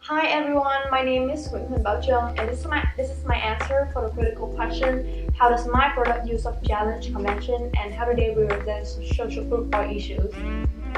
Hi everyone, my name is Nguyễn Huỳnh Bảo Trương, and this is my answer for the critical question: how does my product use of challenge convention and how do they represent social group or issues?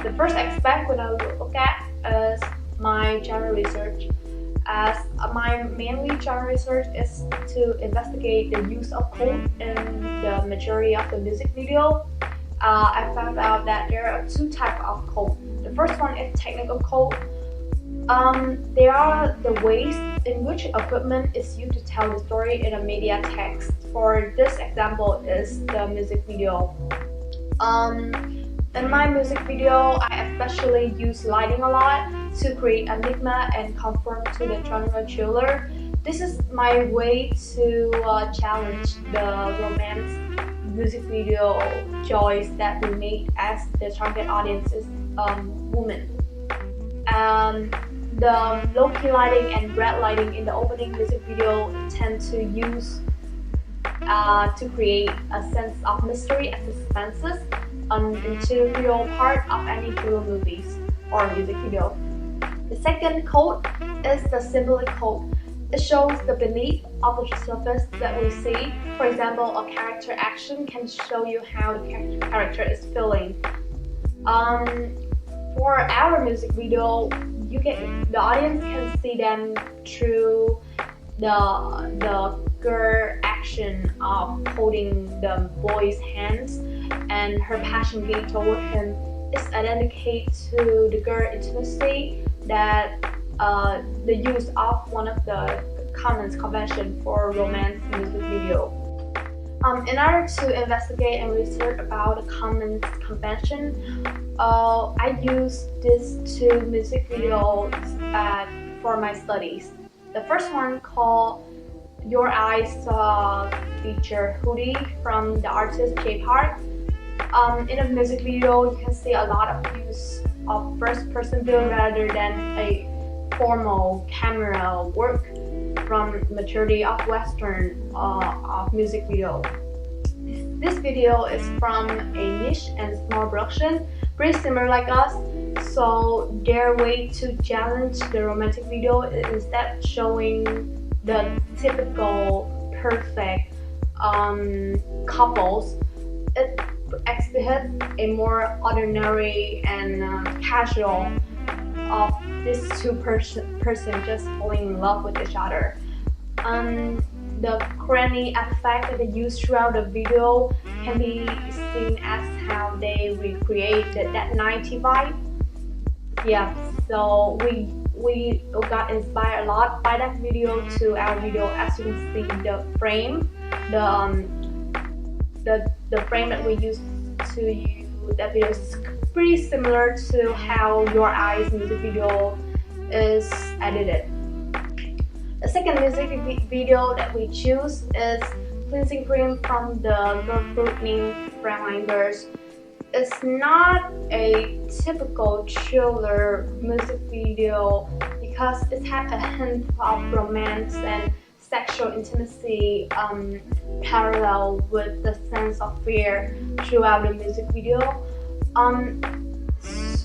The first aspect when I look at is my genre research, as my mainly genre research is to investigate the use of code in the majority of the music video. I found out that there are two types of code. The first one is technical code. They are the ways in which equipment is used to tell the story in a media text. For this example is the music video. In my music video, I especially use lighting a lot to create enigma and conform to the genre thriller. This is my way to challenge the romance music video choice that we made as the target audience is women. The low-key lighting and bright lighting in the opening music video tend to use to create a sense of mystery and suspense on the interior part of any thriller movies or music video. The second code is the symbolic code. It shows the beneath of the surface that we see. For example, a character action can show you how the character is feeling. For our music video, the audience can see them through the girl action of holding the boy's hands and her passion being toward him is identical to the girl intimacy that the use of one of the common convention for romance music video. In order to investigate and research about the common convention, I use these two music videos for my studies. The first one called Your Eyes feature Hoodie from the artist J Park. In the music video, you can see a lot of use of first-person view rather than a formal camera work from majority of Western of music video. This video is from a niche and small production, pretty similar like us. So their way to challenge the romantic video is instead showing the typical perfect couples. It exhibits a more ordinary and casual of these two person just falling in love with each other. The cranny effect that they use throughout the video can be seen as how they recreate that 90s vibe. Yeah, so we got inspired a lot by that video to our video. As you can see, the frame, the frame that we used to use that video is pretty similar to how Your Eyes music video is edited. The second music video that we choose is Cleansing Cream from the girl group named Frontline Girls. It's not a typical thriller music video because it had a hint of romance and sexual intimacy parallel with the sense of fear throughout the music video.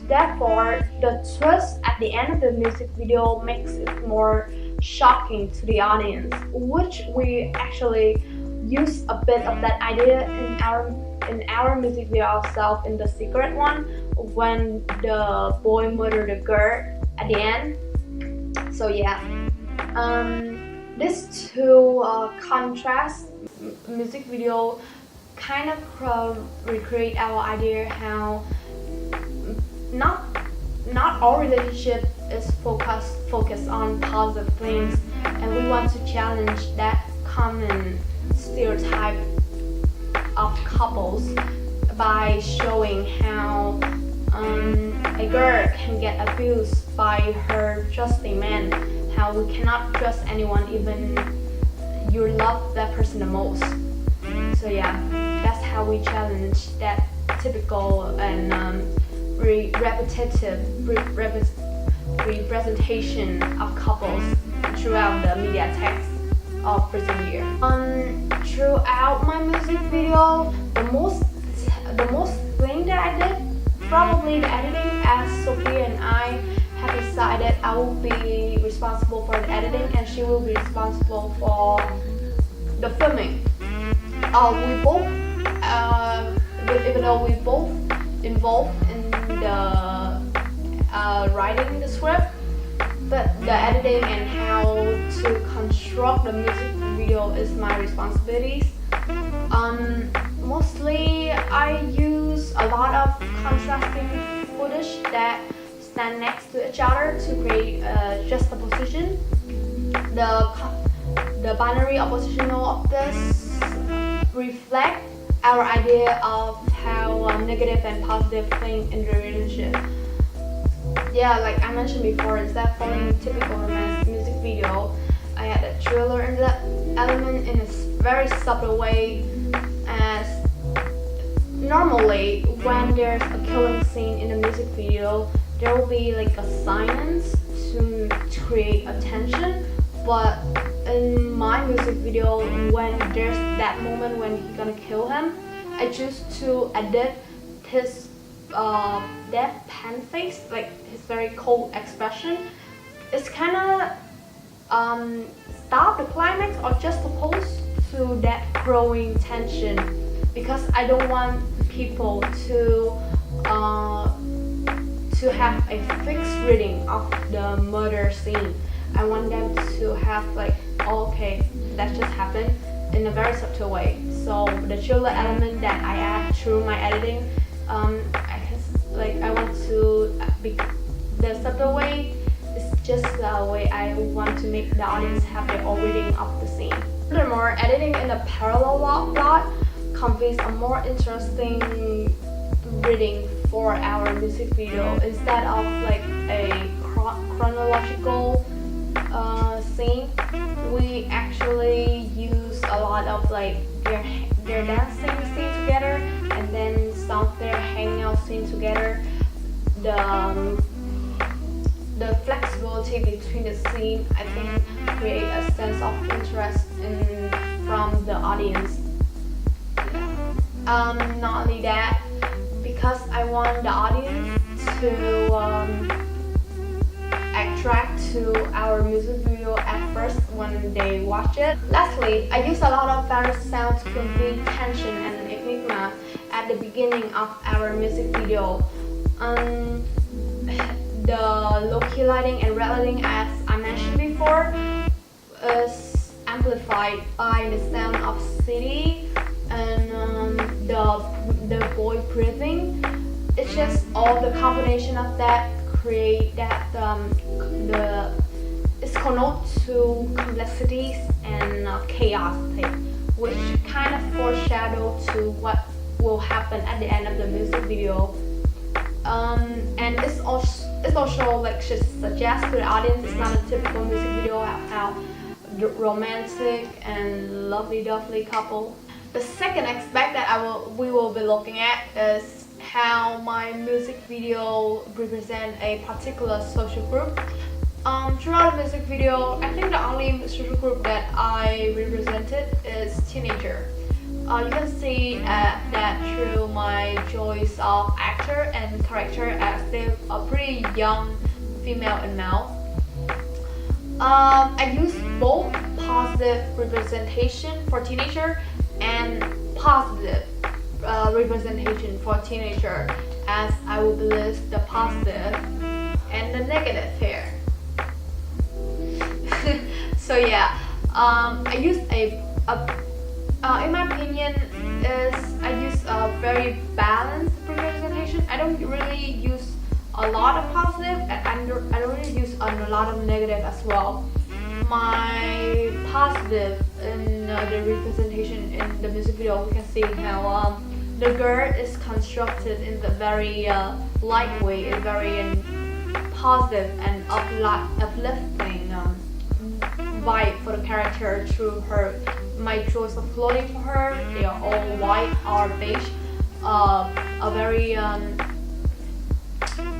Therefore, the twist at the end of the music video makes it more shocking to the audience, which we actually use a bit of that idea in our music video ourselves in the secret one when the boy murdered the girl at the end. So yeah, these two contrast music video kind of recreate our idea how not all relationship is focused on positive things, and we want to challenge that common stereotype of couples by showing how a girl can get abused by her trusting man, how we cannot trust anyone even you love that person the most. So yeah, that's how we challenge that typical and repetitive representation of couples throughout the media text of recent year. Throughout my music video, the most thing that I did, probably the editing, as Sophia and I have decided I will be responsible for the editing, and she will be responsible for the filming. We both, even though we both involved in the writing the script, but the editing and how to construct the music video is my responsibilities. Mostly I use a lot of contrasting footage that stand next to each other to create juxtaposition. The binary oppositional of this reflect our idea of how negative and positive thing in the relationship. Yeah, like I mentioned before, instead of following typical romance music video, I had a thriller in the element in a very subtle way. As normally when there's a killing scene in a music video, there will be like a silence to create a tension. But in my music video, when there's that moment when he's gonna kill him, I choose to edit his deadpan face, like his very cold expression. It's kind of stop the climax or just opposed to that growing tension, because I don't want people to have a fixed reading of the murder scene. I want them to have like, oh, okay, that just happened, in a very subtle way. So the thriller element that I add through my editing, I want to be the subtle way. It's just the way I want to make the audience have their own reading of the scene. Furthermore, editing in a parallel plot conveys a more interesting reading for our music video instead of like a chronological scene. We actually use a lot of like their dancing scene together, and then some of their hangout scene together. The flexibility between the scene, I think, create a sense of interest from the audience. Not only that, because I want the audience to attract to our music video at first when they watch it. Lastly, I use a lot of various sounds to convey tension and enigma at the beginning of our music video. The low-key lighting and red lighting, as I mentioned before, is amplified by the sound of city and the boy breathing. It's just all the combination of that create that it's connote to complexities and chaos thing, which kind of foreshadow to what will happen at the end of the music video. And it's also like just suggest to the audience it's not a typical music video how romantic and lovely-dovely couple. The second aspect that we will be looking at is how my music video represent a particular social group. Throughout the music video, I think the only social group that I represented is teenager. You can see that through my choice of actor and character, as they are pretty young, female and male. I use both positive representation for teenager and positive representation for teenager, as I will list the positive and the negative here. So yeah, I use in my opinion, I use a very balanced representation. I don't really use a lot of positive, and I don't really use a lot of negative as well. My positive in the representation in the music video, we can see how the girl is constructed in the very light way, a very positive and uplifting vibe for the character through my choice of clothing for her. They are all white or beige, a very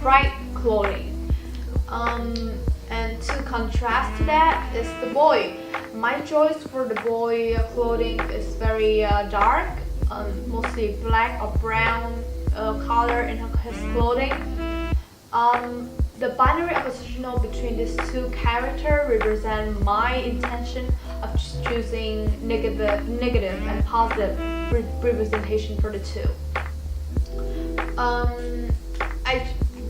bright clothing. And to contrast to that is the boy. My choice for the boy clothing is very dark, mostly black or brown color in his clothing. The binary oppositional between these two characters represent my intention of choosing negative and positive representation for the two.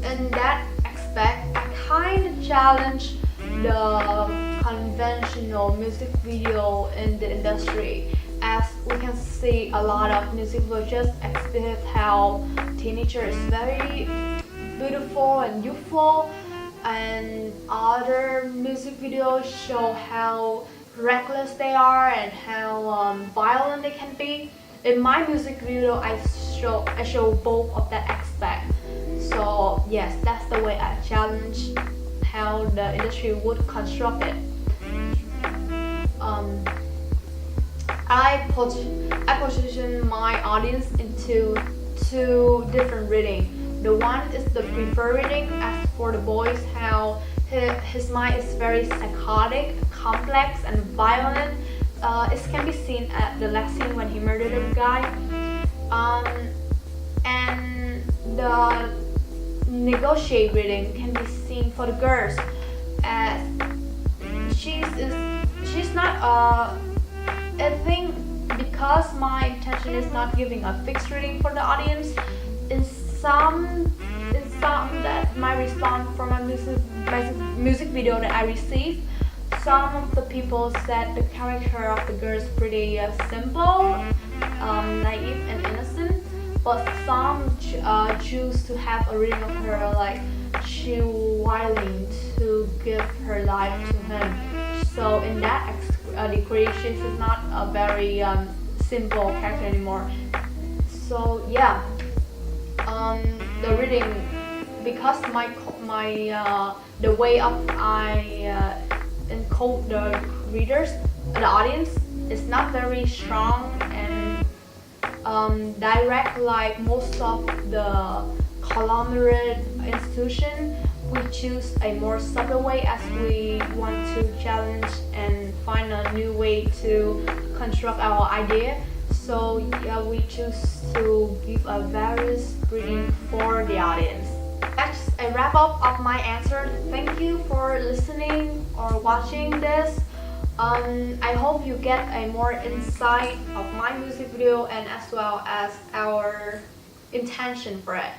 In that aspect, I kind of challenge the conventional music video in the industry, as we can see a lot of music videos just exhibit how teenager is very beautiful and youthful, and other music videos show how reckless they are and how violent they can be. In my music video, I show both of that aspect. So yes, that's the way I challenge how the industry would construct it. I position my audience into two different reading. The one is the preferred reading. As for the boys, how his mind is very psychotic, complex, and violent. It can be seen at the last scene when he murdered a guy. And the negotiate reading can be seen for the girls, as she's not I think because my intention is not giving a fixed reading for the audience. In some that my response from my music video that I received, some of the people said the character of the girl is pretty simple, naive and innocent, but some choose to have a reading of her like she willing to give her life to him. So in that degree, she's not a very simple character anymore. So yeah, the reading, because the way of I encode the readers, the audience is not very strong and direct like most of the conglomerate institution. We choose a more subtle way, as we want to challenge and find a new way to construct our idea. So yeah, we choose to give a various reading for the audience. That's a wrap up of my answer. Thank you for listening or watching this. I hope you get a more insight of my music video and as well as our intention for it.